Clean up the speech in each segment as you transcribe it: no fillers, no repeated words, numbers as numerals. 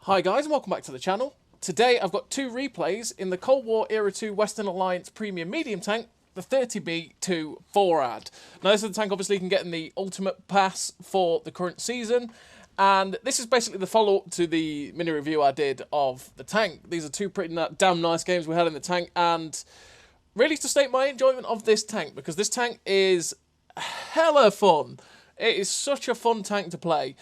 Hi guys and welcome back to the channel. Today I've got two replays in the Cold War Era 2 Western Alliance Premium Medium Tank, the 30B2 Forad. Now this is the tank obviously you can get in the Ultimate Pass for the current season, and this is basically the follow-up to the mini review I did of the tank. These are two pretty damn nice games we had in the tank, and really to state my enjoyment of this tank, because this tank is hella fun. It is such a fun tank to play.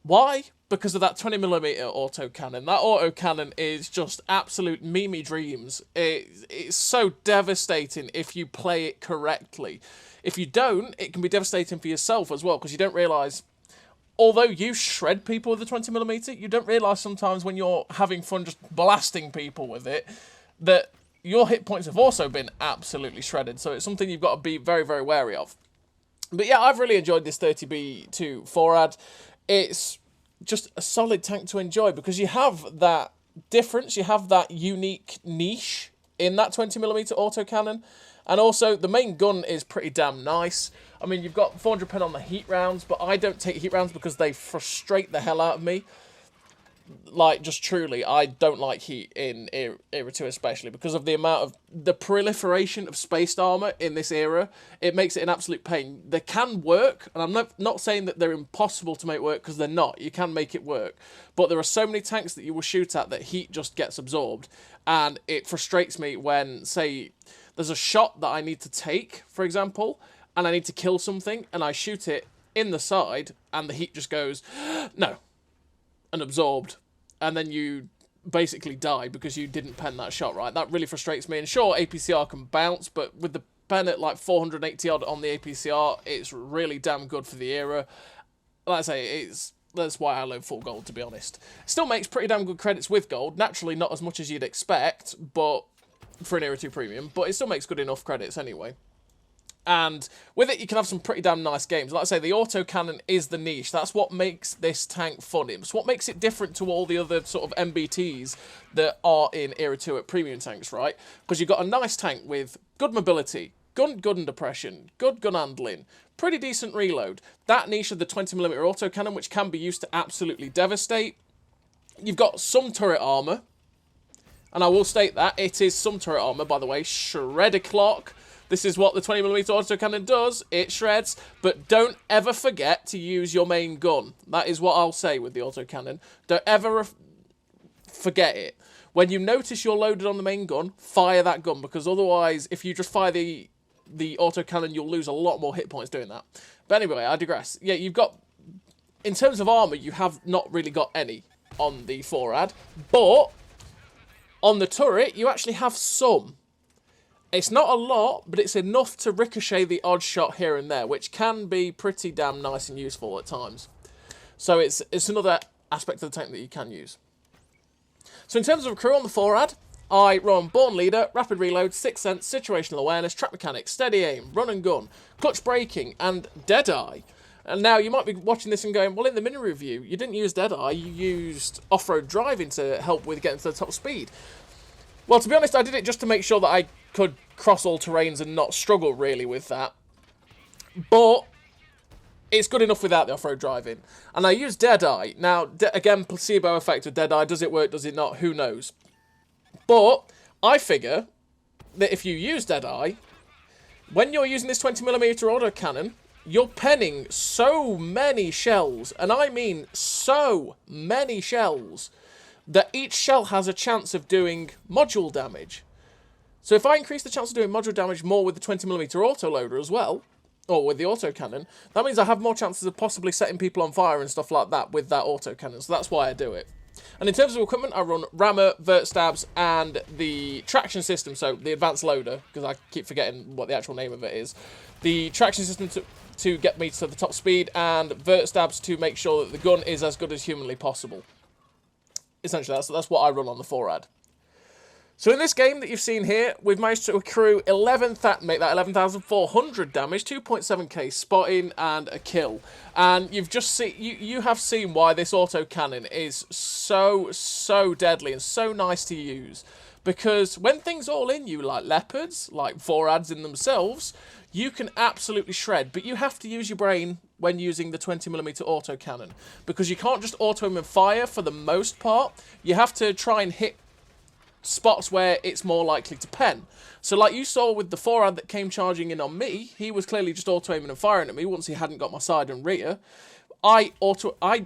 Why? Because of that 20mm autocannon. That autocannon is just absolute meme dreams. It's so devastating if you play it correctly. If you don't, it can be devastating for yourself as well, because you don't realise, although you shred people with the 20mm, you don't realise sometimes when you're having fun just blasting people with it, that your hit points have also been absolutely shredded. So it's something you've got to be very, very wary of. But yeah, I've really enjoyed this 30B2 Forad. It's just a solid tank to enjoy because you have that difference, you have that unique niche in that 20mm autocannon, and also the main gun is pretty damn nice. I mean, you've got 400 pen on the heat rounds, but I don't take heat rounds because they frustrate the hell out of me. Like, just truly, I don't like heat in Era 2 especially, because of the amount of, the proliferation of spaced armour in this era. It makes it an absolute pain. They can work, and I'm not saying that they're impossible to make work, because they're not. You can make it work. But there are so many tanks that you will shoot at that heat just gets absorbed, and it frustrates me when, say, there's a shot that I need to take, for example, and I need to kill something, and I shoot it in the side, and the heat just goes, no, and absorbed, and then you basically die because you didn't pen that shot right. That really frustrates me. And sure, APCR can bounce, but with the pen at like 480 odd on the APCR, it's really damn good for the era. Like I say, that's why I love full gold, to be honest. Still makes pretty damn good credits with gold. Naturally, not as much as you'd expect, but for an Era 2 premium, but it still makes good enough credits anyway. And with it, you can have some pretty damn nice games. Like I say, the autocannon is the niche. That's what makes this tank fun. It's what makes it different to all the other sort of MBTs that are in Era 2 at premium tanks, right? Because you've got a nice tank with good mobility, good gun depression, good gun handling, pretty decent reload. That niche of the 20mm autocannon, which can be used to absolutely devastate. You've got some turret armour. And I will state that it is some turret armour, by the way. Shredder clock. This is what the 20mm autocannon does. It shreds, but don't ever forget to use your main gun. That is what I'll say with the autocannon. Don't ever forget it. When you notice you're loaded on the main gun, fire that gun, because otherwise, if you just fire the autocannon, you'll lose a lot more hit points doing that. But anyway, I digress. Yeah, you've got, in terms of armour, you have not really got any on the Forad, but on the turret, you actually have some. It's not a lot, but it's enough to ricochet the odd shot here and there, which can be pretty damn nice and useful at times. So it's another aspect of the tank that you can use. So in terms of crew on the Forad, I run Born Leader, Rapid Reload, Sixth Sense, Situational Awareness, Track Mechanics, Steady Aim, Run and Gun, Clutch Braking, and Deadeye. And now you might be watching this and going, well, in the mini review, you didn't use Deadeye, you used off-road driving to help with getting to the top speed. Well, to be honest, I did it just to make sure that I could cross all terrains and not struggle really with that. But it's good enough without the off-road driving. And I use Deadeye. Now, again, placebo effect with Deadeye. Does it work? Does it not? Who knows? But I figure that if you use Deadeye, when you're using this 20mm autocannon, you're penning so many shells, and I mean so many shells, that each shell has a chance of doing module damage. So if I increase the chance of doing module damage more with the 20mm autoloader as well, or with the autocannon, that means I have more chances of possibly setting people on fire and stuff like that with that autocannon. So that's why I do it. And in terms of equipment, I run rammer, vert stabs, and the traction system, so the advanced loader, because I keep forgetting what the actual name of it is. The traction system to get me to the top speed, and vert stabs to make sure that the gun is as good as humanly possible. Essentially, that's what I run on the Forad. So in this game that you've seen here, we've managed to accrue make that 11,400 damage, 2.7k spotting, and a kill. And you've just seen, you have seen why this autocannon is so deadly and so nice to use. Because when things all in you, like leopards, like Forads in themselves, you can absolutely shred, but you have to use your brain when using the 20mm autocannon, because you can't just auto-aim and fire for the most part. You have to try and hit spots where it's more likely to pen. So like you saw with the Forad that came charging in on me, he was clearly just auto-aiming and firing at me once he hadn't got my side and rear. I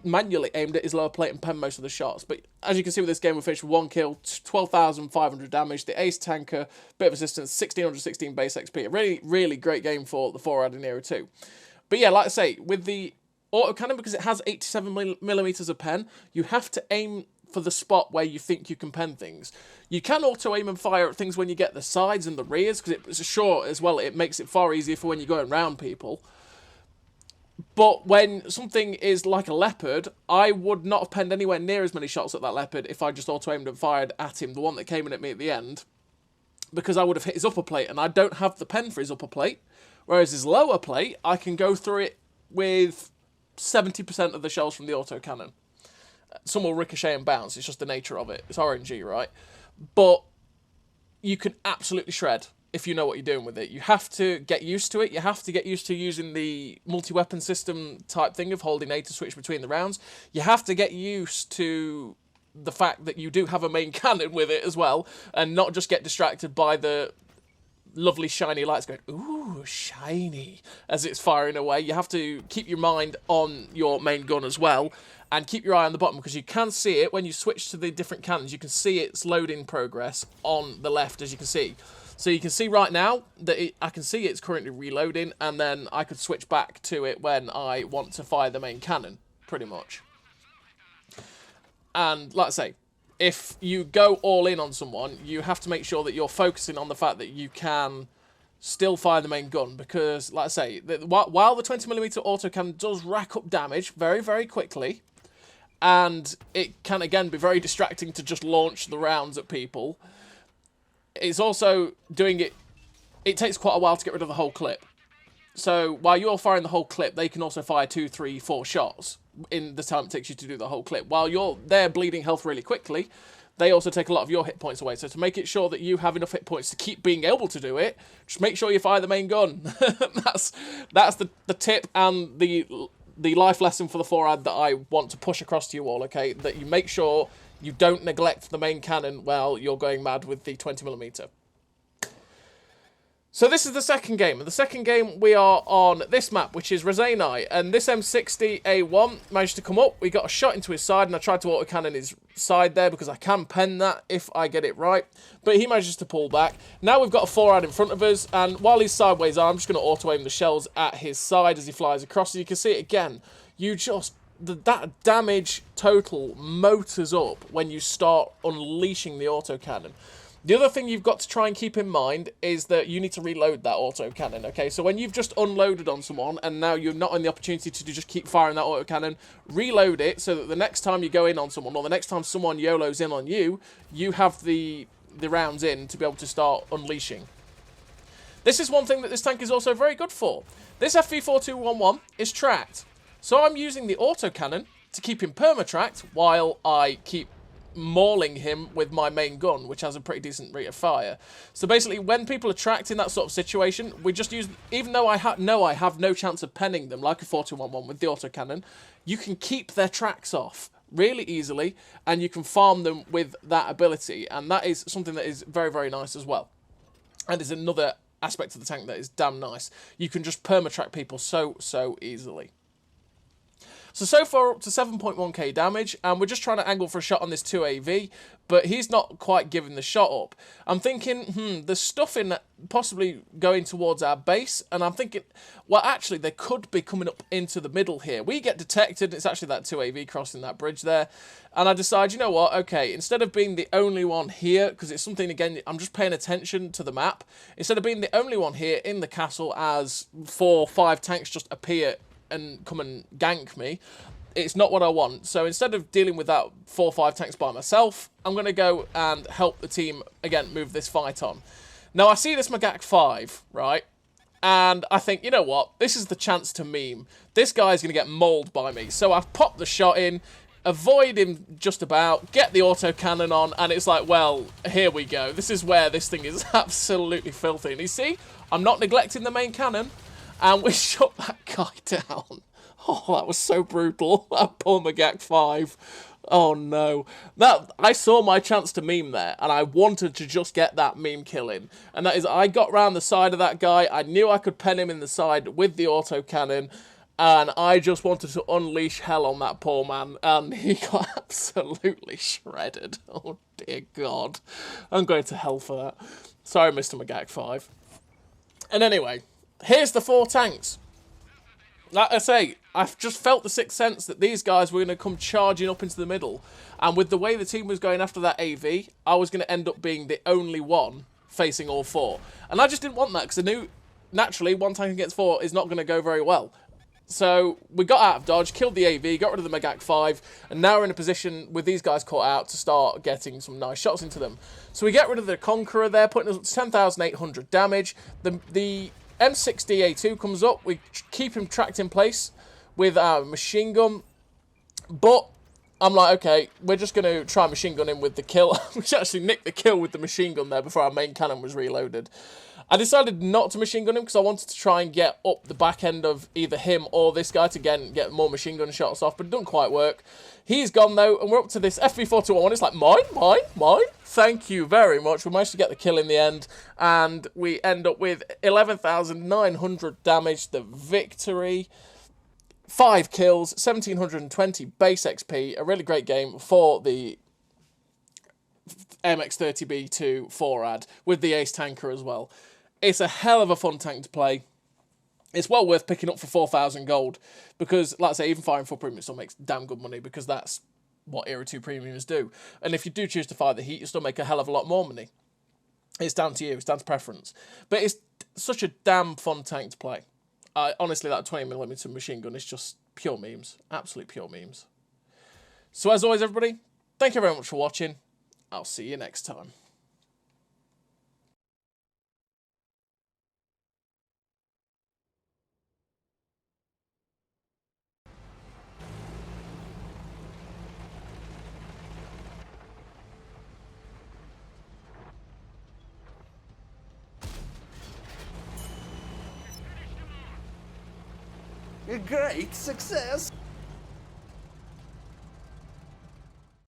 manually aimed at his lower plate and pen most of the shots, but as you can see with this game, we finished with 1 kill, 12,500 damage, the ace tanker, bit of assistance, 1616 base XP. A really, really great game for the Forad in Era 2. But yeah, like I say, with the autocannon, because it has 87mm of pen, you have to aim for the spot where you think you can pen things. You can auto-aim and fire at things when you get the sides and the rears, because it's short as well, it makes it far easier for when you're going around people. But when something is like a leopard, I would not have penned anywhere near as many shots at that leopard if I just auto-aimed and fired at him, the one that came in at me at the end, because I would have hit his upper plate, and I don't have the pen for his upper plate, whereas his lower plate, I can go through it with 70% of the shells from the autocannon. Some will ricochet and bounce, it's just the nature of it. It's RNG, right? But you can absolutely shred if you know what you're doing with it. You have to get used to it. You have to get used to using the multi-weapon system type thing of holding A to switch between the rounds. You have to get used to the fact that you do have a main cannon with it as well, and not just get distracted by the lovely shiny lights going, ooh, shiny, as it's firing away. You have to keep your mind on your main gun as well, and keep your eye on the bottom, because you can see it when you switch to the different cannons. You can see its loading progress on the left, as you can see. So you can see right now that I can see it's currently reloading, and then I could switch back to it when I want to fire the main cannon, pretty much. And like I say, if you go all in on someone, you have to make sure that you're focusing on the fact that you can still fire the main gun, because, like I say, while the 20mm autocannon does rack up damage very, very quickly, and it can, again, be very distracting to just launch the rounds at people, it's also doing it... It takes quite a while to get rid of the whole clip. So while you're firing the whole clip, they can also fire 2, 3, 4 shots in the time it takes you to do the whole clip. While they're bleeding health really quickly, they also take a lot of your hit points away. So to make it sure that you have enough hit points to keep being able to do it, just make sure you fire the main gun. That's the tip and the life lesson for the Forad that I want to push across to you all, okay? That you make sure you don't neglect the main cannon while you're going mad with the 20mm. So this is the second game. And the second game, we are on this map, which is Rezanai. And this M60A1 managed to come up. We got a shot into his side, and I tried to autocannon his side there because I can pen that if I get it right. But he manages to pull back. Now we've got a Forad in front of us, and while he's sideways, I'm just going to auto-aim the shells at his side as he flies across. And you can see it again. That damage total motors up when you start unleashing the autocannon. The other thing you've got to try and keep in mind is that you need to reload that autocannon, okay? So when you've just unloaded on someone and now you're not in the opportunity to just keep firing that autocannon, reload it so that the next time you go in on someone, or the next time someone YOLOs in on you, you have the rounds in to be able to start unleashing. This is one thing that this tank is also very good for. This FV4211 is tracked. So I'm using the autocannon to keep him perma-tracked while I keep mauling him with my main gun, which has a pretty decent rate of fire. So basically, when people are tracked in that sort of situation, we just use, even though I have no chance of penning them, like a 4211 with the autocannon, you can keep their tracks off really easily, and you can farm them with that ability, and that is something that is very, very nice as well. And is another aspect of the tank that is damn nice. You can just perma-track people so easily. So far up to 7.1k damage, and we're just trying to angle for a shot on this 2AV, but he's not quite giving the shot up. I'm thinking, there's stuff in that possibly going towards our base, and I'm thinking, well, actually, they could be coming up into the middle here. We get detected, it's actually that 2AV crossing that bridge there, and I decide, you know what, okay, instead of being the only one here, because it's something, again, I'm just paying attention to the map, instead of being the only one here in the castle as 4 or 5 tanks just appear and come and gank me, it's not what I want. So instead of dealing with that 4 or 5 tanks by myself, I'm going to go and help the team, again, move this fight on. Now, I see this Magak 5, right? And I think, you know what? This is the chance to meme. This guy's going to get mauled by me. So I've popped the shot in, avoid him just about, get the autocannon on, and it's like, well, here we go. This is where this thing is absolutely filthy. And you see, I'm not neglecting the main cannon, and we shut that guy down. Oh, that was so brutal. That poor Magak 5. Oh no. I saw my chance to meme there, and I wanted to just get that meme killing. And that is, I got round the side of that guy, I knew I could pen him in the side with the autocannon, and I just wanted to unleash hell on that poor man, and he got absolutely shredded. Oh dear God. I'm going to hell for that. Sorry, Mr. Magak 5. And anyway, here's the 4 tanks. Like I say, I've just felt the sixth sense that these guys were going to come charging up into the middle. And with the way the team was going after that AV, I was going to end up being the only one facing all 4. And I just didn't want that, because I knew, naturally, 1 tank against 4 is not going to go very well. So we got out of dodge, killed the AV, got rid of the Magak 5, and now we're in a position with these guys caught out to start getting some nice shots into them. So we get rid of the Conqueror there, putting us up to 10,800 damage. The M60A2 comes up. We keep him tracked in place with our machine gun. But I'm like, okay, we're just going to try machine gun him with the kill. We actually nicked the kill with the machine gun there before our main cannon was reloaded. I decided not to machine gun him because I wanted to try and get up the back end of either him or this guy to, again, get more machine gun shots off, but it doesn't quite work. He's gone, though, and we're up to this FV421. It's like, mine. Thank you very much. We managed to get the kill in the end, and we end up with 11,900 damage, the victory. 5 kills, 1,720 base XP. A really great game for the AMX 30B2 Forad with the Ace Tanker as well. It's a hell of a fun tank to play. It's well worth picking up for 4,000 gold because, like I say, even firing full premium still makes damn good money because that's what Era 2 premiums do. And if you do choose to fire the heat, you still make a hell of a lot more money. It's down to you. It's down to preference. But it's such a damn fun tank to play. Honestly, that 20mm machine gun is just pure memes. Absolute pure memes. So as always, everybody, thank you very much for watching. I'll see you next time. A great success!